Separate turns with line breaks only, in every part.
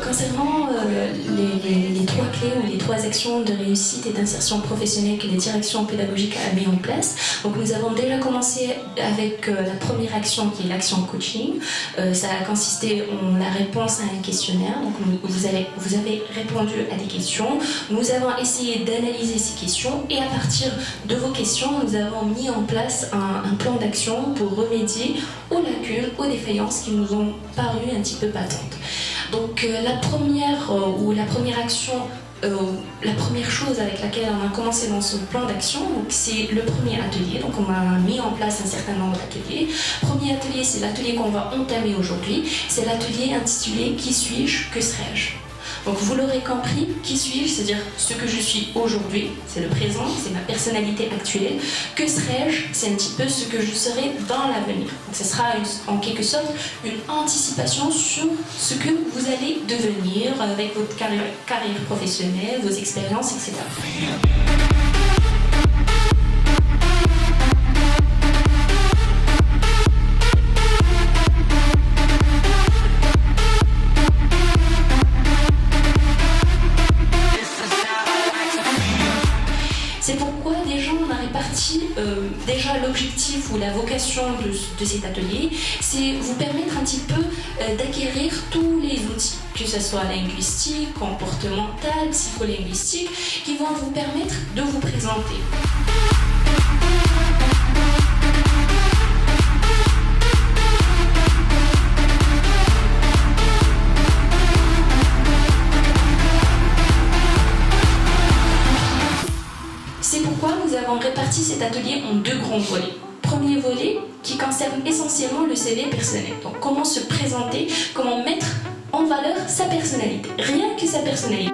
Concernant les trois clés ou les trois actions de réussite et d'insertion professionnelle que les directions pédagogiques ont mis en place, donc nous avons déjà commencé avec la première action qui est l'action coaching. Ça a consisté en la réponse à un questionnaire. Donc vous avez répondu à des questions. Nous avons essayé d'analyser ces questions et à partir de vos questions, nous avons mis en place un plan d'action pour remédier aux lacunes, aux défaillances qui nous ont paru un petit peu patentes. Donc la première action, la première chose avec laquelle on a commencé dans ce plan d'action, c'est le premier atelier. Donc on a mis en place un certain nombre d'ateliers. Premier atelier, c'est l'atelier qu'on va entamer aujourd'hui. C'est l'atelier intitulé « Qui suis-je ? Que serais-je ?» Donc vous l'aurez compris, qui suis-je, c'est-à-dire ce que je suis aujourd'hui, c'est le présent, c'est ma personnalité actuelle. Que serais-je, c'est un petit peu ce que je serai dans l'avenir. Donc ce sera en quelque sorte une anticipation sur ce que vous allez devenir avec votre carrière professionnelle, vos expériences, etc. C'est pourquoi déjà on a réparti déjà l'objectif ou la vocation de cet atelier, c'est vous permettre un petit peu d'acquérir tous les outils, que ce soit linguistique, comportemental, psycholinguistique, qui vont vous permettre de vous présenter. C'est pourquoi nous avons réparti cet atelier en deux grands volets. Premier volet qui concerne essentiellement le CV personnel. Donc comment se présenter, comment mettre en valeur sa personnalité, rien que sa personnalité.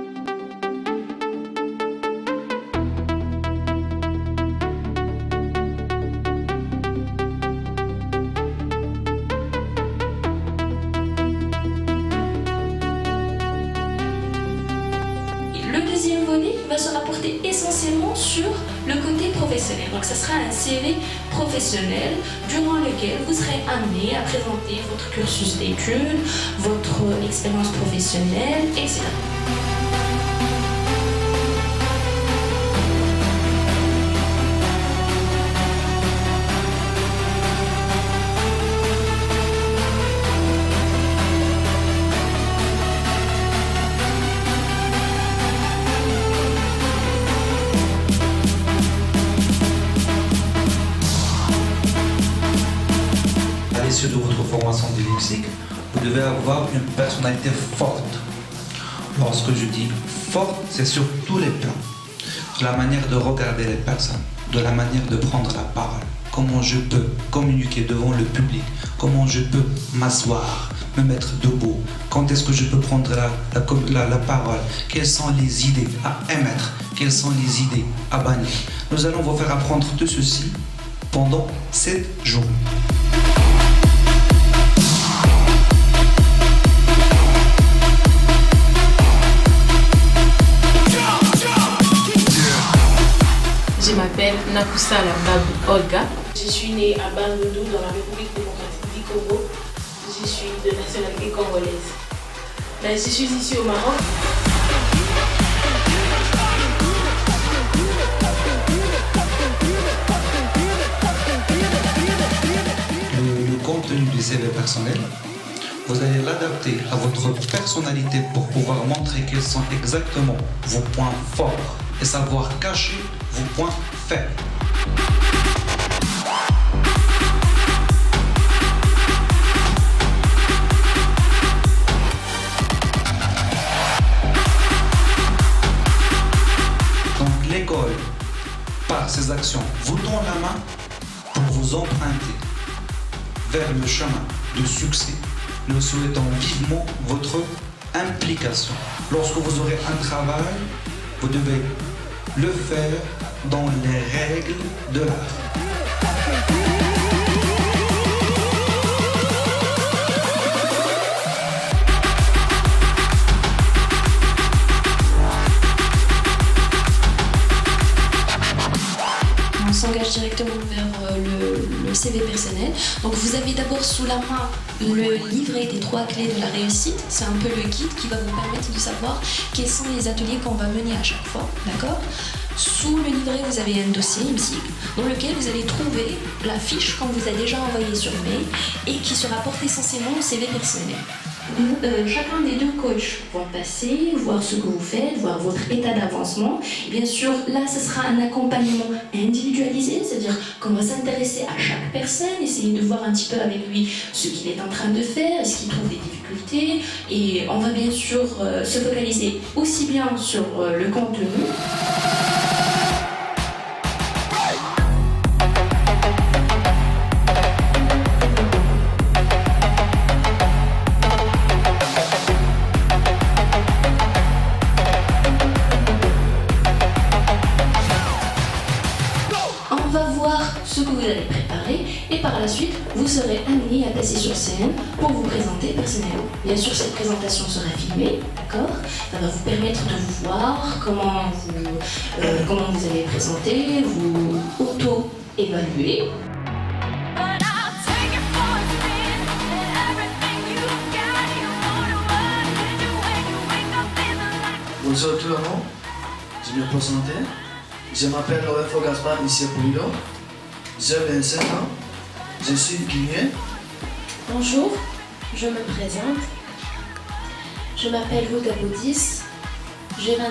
Le deuxième volet va se rapporter essentiellement sur le côté professionnel. Donc ce sera un CV professionnel durant lequel vous serez amené à présenter votre cursus d'études, votre expérience professionnelle, etc.
De votre formation de linguistique, vous devez avoir une personnalité forte. Lorsque je dis forte, c'est sur tous les plans. De la manière de regarder les personnes, de la manière de prendre la parole, comment je peux communiquer devant le public, comment je peux m'asseoir, me mettre debout, quand est-ce que je peux prendre la parole, quelles sont les idées à émettre, quelles sont les idées à bannir. Nous allons vous faire apprendre tout ceci pendant 7 jours.
Je m'appelle Nakusa Babou Olga.
Je suis née à Bandundu, dans la République démocratique du Congo. Je suis de nationalité congolaise. Mais je suis ici au Maroc.
Le contenu du CV personnel, vous allez l'adapter à votre personnalité pour pouvoir montrer quels sont exactement vos points forts et savoir cacher vos points faibles. Donc l'école, par ses actions, vous tend la main pour vous emprunter vers le chemin de succès. Nous souhaitons vivement votre implication. Lorsque vous aurez un travail, vous devez le faire dans les règles de l'art.
s'engage directement vers le CV personnel. Donc vous avez d'abord sous la main le livret des 3 clés de la réussite. C'est un peu le guide qui va vous permettre de savoir quels sont les ateliers qu'on va mener à chaque fois, d'accord ? Sous le livret, vous avez un dossier, une cycle, dans lequel vous allez trouver la fiche qu'on vous a déjà envoyée sur mail et qui se rapporte essentiellement au CV personnel. Chacun des 2 coachs vont passer, voir ce que vous faites, voir votre état d'avancement. Et bien sûr, là, ce sera un accompagnement individualisé, c'est-à-dire qu'on va s'intéresser à chaque personne, essayer de voir un petit peu avec lui ce qu'il est en train de faire, est-ce qu'il trouve des difficultés. Et on va bien sûr se focaliser aussi bien sur le contenu. Ce que vous allez préparer et par la suite vous serez amené à passer sur scène pour vous présenter personnellement. Bien sûr cette présentation sera filmée, d'accord ? Ça va vous permettre de vous voir comment vous allez présenter, vous auto-évaluer.
Bonjour tout le monde, je me présente. Je m'appelle Lorenzo Gaspar Nicea-Pulido. J'ai 27 ans, je suis guinéen.
Bonjour, je me présente. Je m'appelle Huda Boudis, j'ai 24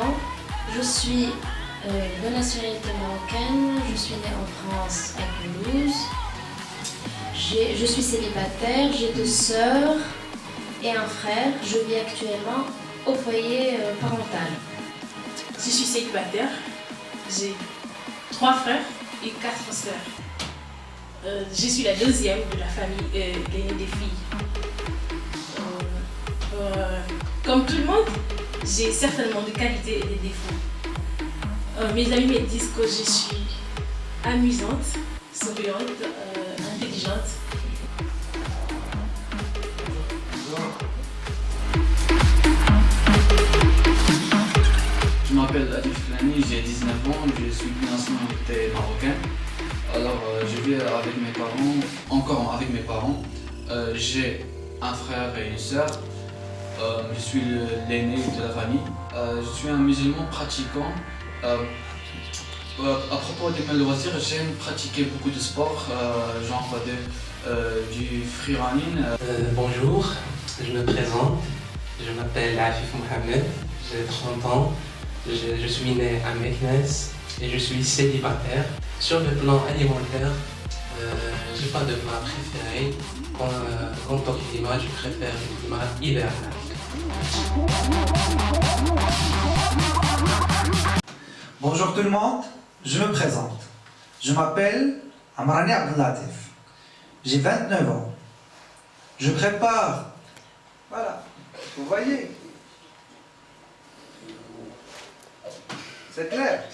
ans, je suis de nationalité marocaine, je suis née en France à Toulouse. Je suis célibataire, j'ai 2 sœurs et un frère. Je vis actuellement au foyer parental.
Je suis célibataire, j'ai 3 frères et 4 sœurs. Je suis la 2e de la famille, l'aînée des filles. Comme tout le monde, j'ai certainement des qualités et des défauts. Mes amis me disent que je suis amusante, souriante, intelligente.
Je m'appelle Adif Klani, j'ai 19 ans, je suis de nationalité marocaine. Alors je vis avec mes parents, encore avec mes parents. J'ai un frère et une sœur. Je suis l'aîné de la famille. Je suis un musulman pratiquant. À propos de mes loisirs, j'aime pratiquer beaucoup de sports, genre du freerunning.
Bonjour, je me présente. Je m'appelle Afif Mohamed, j'ai 30 ans. Je suis né à Meknès et je suis célibataire. Sur le plan alimentaire, je n'ai pas de plat préféré. Quant au climat, je préfère le climat hivernal.
Bonjour tout le monde, je me présente. Je m'appelle Amrani Abdellatif. J'ai 29 ans. Je prépare. Voilà, vous voyez. C'est clair.